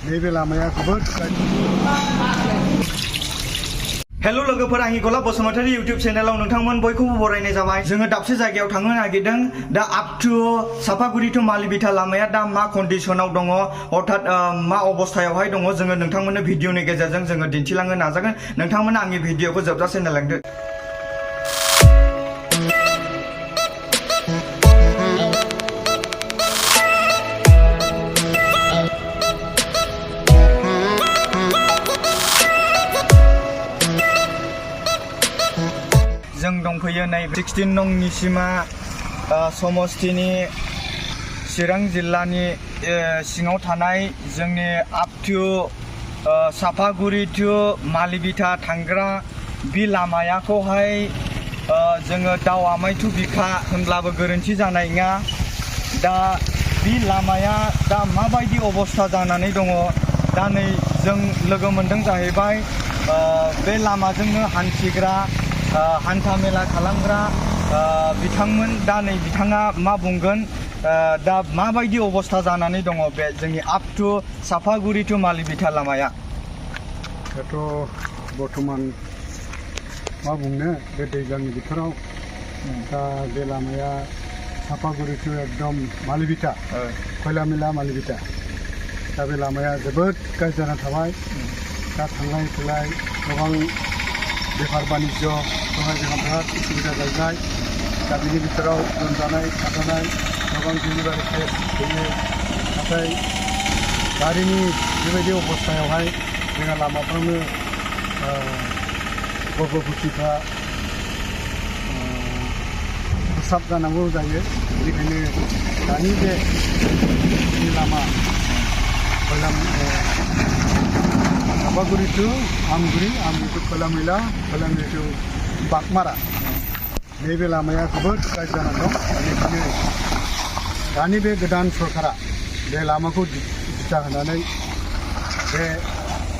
नैबे लामाया जोबोद हेलो लोगोफोर आंनि गलाब बसुमतारी यूट्यूब चैनलाव नोंथांमोन बयखौबो बरायनाय जाबाय। जोङो दाबसे जायगायाव थांनो नागिरदों दा आप टू सापागुरि टू मालिविटा लामाया दा मा कन्डिशनाव दङ अर्थात मा अबस्थायावहाय दङ जोङो नोंथांमोननो भिडिअनि गेजेरजों जोङो दिन्थिलांनो नाजागोन। नोंथांमोना आंनि भिडिअखौ जोबजासे नायलांदो। जों दंफैयो नै 16 नं निचीमा समस्तिनि चिरां जिल्लानि सिङाव थानाय जोंनि आप टू सापागुरि टू मालिविटा थांग्रा बे लामायाखौहाय जोङो दाव आमायथु बिखा होनब्लाबो गोरोन्थि जानाय नङा। दा बे लामाया दा माबायदि अबस्था जानानै दङ दा नै जों लोगो मोनदों जाहैबाय बे लामाजोंनो हान्थिग्रा हान्था मेला खालामग्रा बिथांमोन। दा नै बिथाङा मा बुंगोन दा माबायदि अबस्था जानानै दङ बे जोंनि आप टू सापागुरि टू मालिविटा लामाया। दाथ' बर्थमान मा बुंनो बे दैज्लांनि बोथोराव दा बे लामाया सापागुरि टू एकदम मालिविटा खयलामिला मालिविटा दा बे लामाया जोबोद गाज्रि जाना थाबाय। दा थांलाय फैलाय गोबां बेफार बानिज्य बेवहाय जोंहा बिराद उसुबिदा जाहैबाय। दा बिनि बिथोराव लोमजानाय साजानाय गोबां डिलिभारि केस फैयो। नाथाय गारिनि बेबायदि अबस्थायावहाय जोंहा लामाफ्रावनो गर्भबतीफ्रा प्रसाब जानांगौ जायो। बेनिखायनो दानि बे लामा सापागुरि टू आमगुरि टू खयलामैला टू बागमारा नैबे लामाया जोबोद गाज्रि जानानै दं। बेनिखायनो दानि बे गोदान सरकारा बे लामाखौ दिथा होनानै बे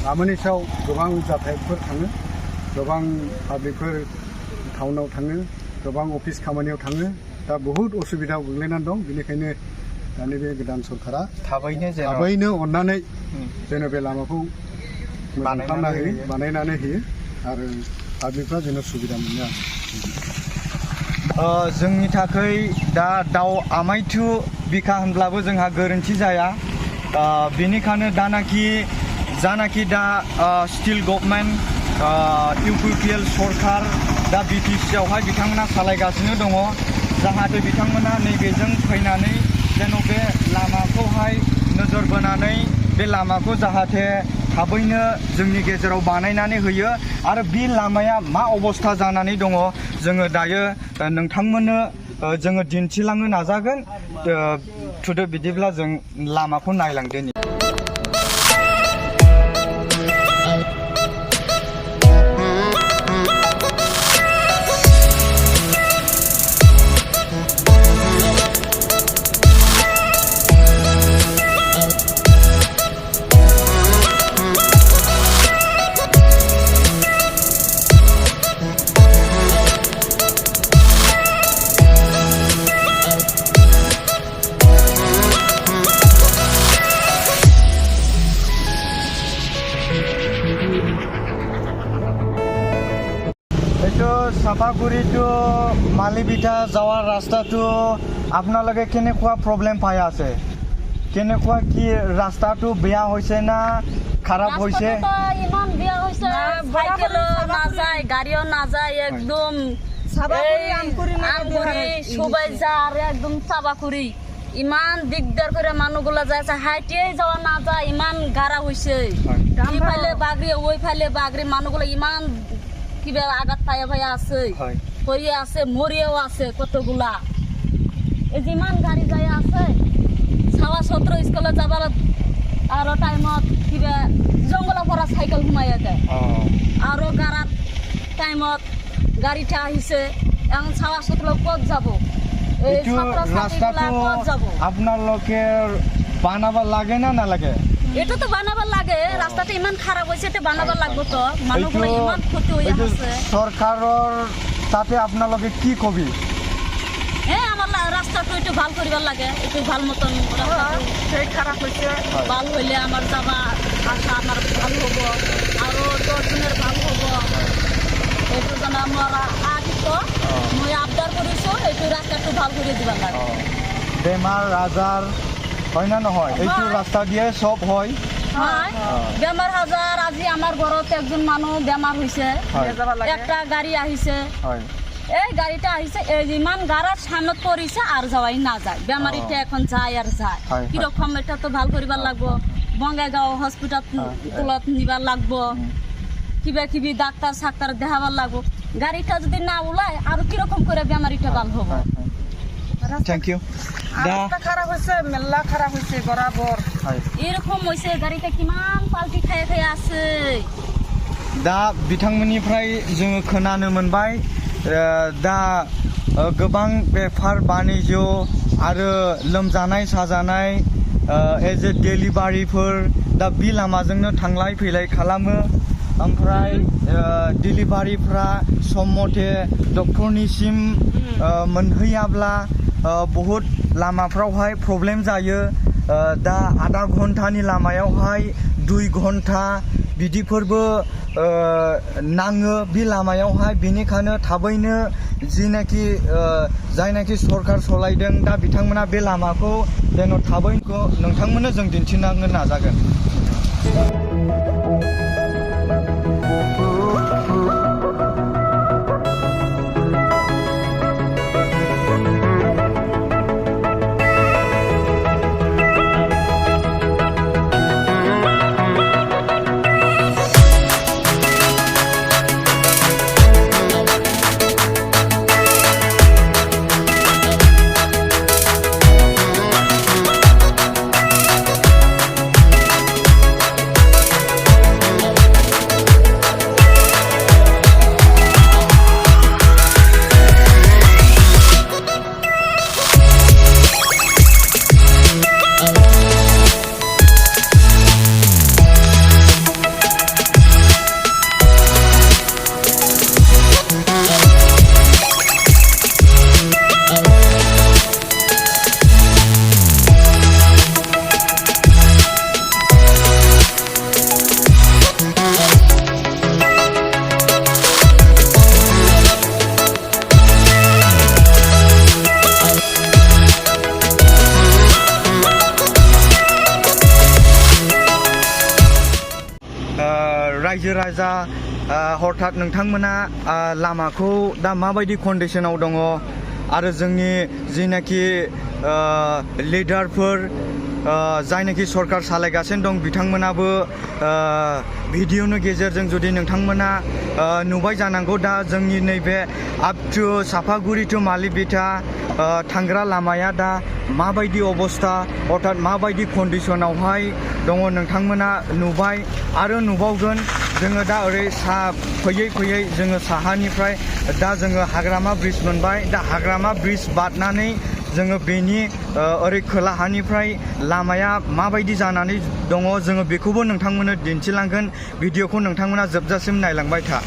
लामानि सायाव गोबां जाथायफोर थाङो, गोबां पाब्लिकफोर टाउनाव थाङो, गोबां अफिस खामानियाव थाङो। दा बहुद असुबिदायाव गोग्लैनानै दं। बेनिखायनो दानि बे गोदान सरकारा थाबैनो अननानै जेन' बे लामाखौ बानायनानै होयो आरो पाब्लिकफ्रा जेन' सुबिदा मोनो। जोंनि थाखाय दा दाव आमायथु बिखा होनब्लाबो जोंहा गोरोन्थि जाया। बेनिखायनो जानाखि दा स्टिल गभर्नमेन्ट UPPL सरकार दा BTC आवहाय बिथांमोना सालायगासिनो दङ। जाहाथे बिथांमोना नैबेजों फैनानै जेन' बे लामाखौहाय नोजोर बोनानै बे लामाखौ जाहाथे थाबैनो जोंनि गेजेराव बानायनानै होयो आरो बे लामाया मा अबस्था जानानै दङ जोङो दायो नोंथांमोननो जोङो दिन्थिलांनो नाजागोन। थुदो बिदिब्ला जों लामाखौ नायलांदोनि। সাপাগুৰি টু মালিভিটা যোৱাৰ ৰাস্তাটো আপোনালোকে কেনেকুৱা প্ৰব্লেম পাই আছে? কেনেকুৱা কি ৰাস্তাটো বেয়া হৈছে না খারাপ হৈছে? ইমান বেয়া হৈছে, সাইকেলো নাযায়, গাড়িও নাযায়, একদম আমগুৰি সবাই যা আর একদম সাপাগুৰি ইমান দিগদার করে মানুষগুলা যাচ্ছে, হাইটে যাওয়া না যায়, ইমান গাড়া হয়েছে। এই ফাইলে বাগরি ওই ফাইলে বাগরি মানুষগুলো ইমান কিবা আঘাত পায়া আছে, হয়ে আছে, মরিয়াও আছে কতগুলা। এই যে ইমান গাড়ি যায় আছে, ছাওয়া সত্র স্কুলে যাবার আর টাইমত কিবা জঙ্গলের পৰা সাইকেল ঘুমাই দেয়, আর গাড়ার টাইমত গাড়িটা আহিছে, এখন ছাওয়া সত্র কত যাব? আপনার বানাবার লাগে না নালাগে? এটা তো বানাবার লাগে, রাস্তাটা ইমান খারাপ হয়েছে, এটা বানাবার লাগবে তো, মানুষগুলো ইমান ক্ষতি হয়ে আছে। সরকারের তাতে আপনার কি কবি? হ্যাঁ আমার রাস্তাটা একটু ভাল করিবার লাগে একটু ভাল মতন সেই খারাপ হয়েছে ভাল হইলে আমার যাবা আসা আমার ভাল হব আরো 10 জনের ভাল হব এইটো যেন আমার আহিত মই আবদার কৰিছো এইটো ৰাস্তাটো ভাল কৰি দিবার লাগে বেমাৰ আজাৰ হয় না নহয় এইটো ৰাস্তা দিয়ে সব হয় হয় বেমাৰ আজাৰ আজি আমাৰ ঘৰত একজন মানুহ বেমাৰ হৈছে একটা গাড়ী আহিছে হয় এই গাড়িটা আহিছে এই ইমান গাড়ার সামনে পড়িছে আর যাওয়াই না যায় বেমারিটা এখন যায় আর যায় কিরকম এটা তো ভাল করিবার লাগবো বঙ্গাইগাঁও হসপিটাল তুলত নিবার লাগবো কিবা কিবি ডাক্তার সাক্তার দেখাবার লাগবো গাড়িটা যদি না উলায় আর কিরকম করে বেমারিটা ভাল হবো থ্যাংক ইউ রাস্তা খারাপ হয়েছে মেলা খারাপ হয়েছে বরাবর এরকম হয়েছে গাড়িটা কিমান পাল্টি খাই খাই আছে दा बिथांमोननिफ्राय जोङो खोनानो मोनबाय दा गोबां बेफार बानिज्य आरो लोमजानाय साजानाय एज ए डेलिभारिफोर दा बे लामाजोंनो थांलाय फैलाय खालामो ओमफ्राय डेलिभारिफ्रा सम मथे डक्टरनिसिम मोनहैयाब्ला बहुत लामाफ्रावहाय प्रब्लेम जायो दा आधा घन्टानि लामायावहाय 2 घन्टा बिदिफोरबो नाङो बे लामायावहाय बेनिखायनो थाबैनो जिनाखि जायनाखि सरकार सलायदों दा बिथांमोना बे लामाखौ जेन' थाबैनो नोंथांमोननो जों दिन्थिलांनो नाजागोन रायजो राजा हरथात नोंथांमोना लामाखौ दा माबायदि कन्डिशनाव दङ आरो जोंनि जिनाखि लिडारफोर जायनाखि सरकार सालायगासिनो दं बिथांमोनाबो भिडिअनि गेजेरजों जुदि नोंथांमोना नुबाय जानांगौ दा जोंनि नैबे आप टु सापागुरि टु मालिविटा थांग्रा लामाया दा माबायदि अबस्था अर्थात माबायदि कन्डिशनावहाय दङ नोंथांमोना नुबाय आरो नुबावगोन जोङो दा ओरै फैयै फैयै जोङो साहानिफ्राय दा जोङो हाग्रामा ब्रिज मोनबाय दा हाग्रामा ब्रिज बारनानै जोङो बेनि ओरै खोलाहानिफ्राय लामाया माबायदि जानानै दङ जोङो बेखौबो नोंथांमोननो दिन्थिलांगोन भिडिअखौ नोंथांमोना जोबजासिम नायलांबाय था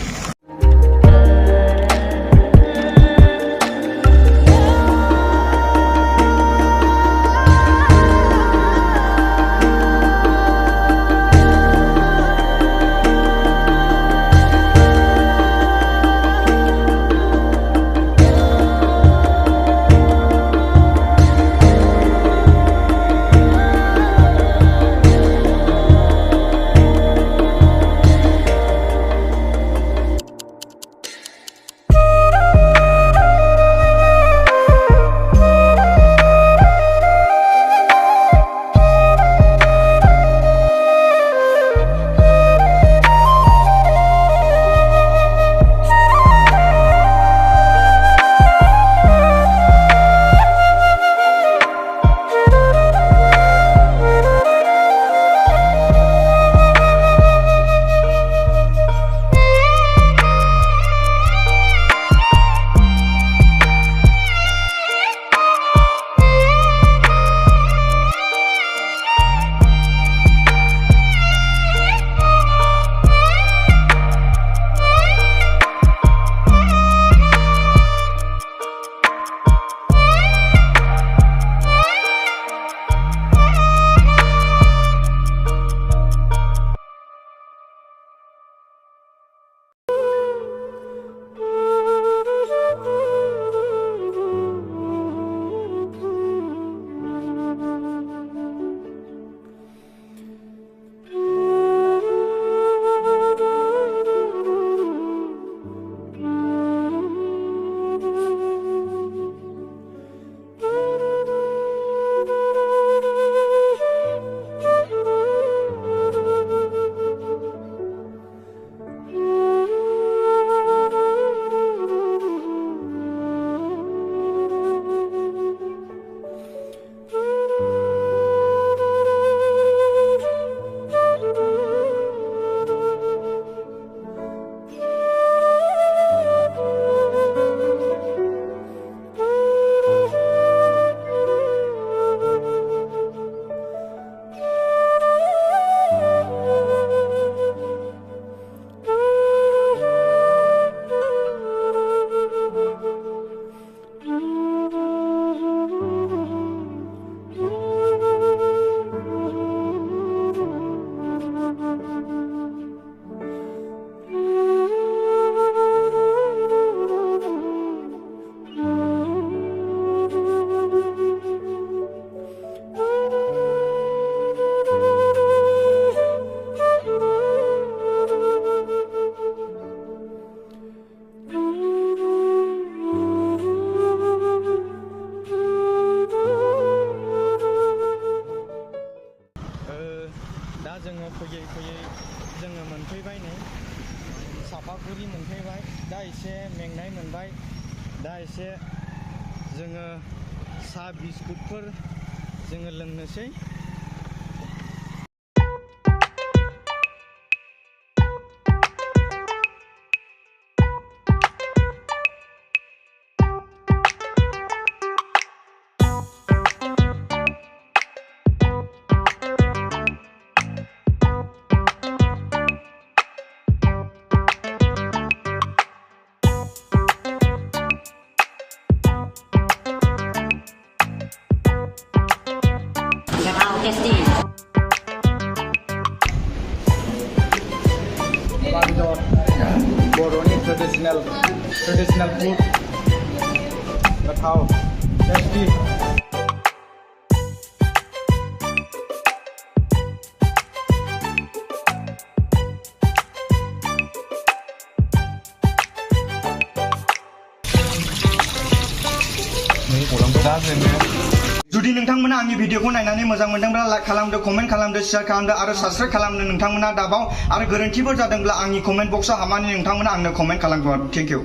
जोङो साहा बिस्कुटफोर जोङो लोंनोसै। बर'नि ट्रेडिशनेल फुड गोथाव टेस्टि। दा जोङो जुदि नोंथांमोना आंनि भिडिअखौ नायनानै मोजां मोनदोंब्ला लाइक खालामदो, कमेन्ट खालामदो, शेयार खालामदो आरो साबस्क्राइब खालामनो नोंथांमोना दाबाव। आरो गोरोन्थिफोर जादोंब्ला आंनि कमेन्ट बक्सआव हाबनानै नोंथांमोना आंनो कमेन्ट खालामगोन। Thank you.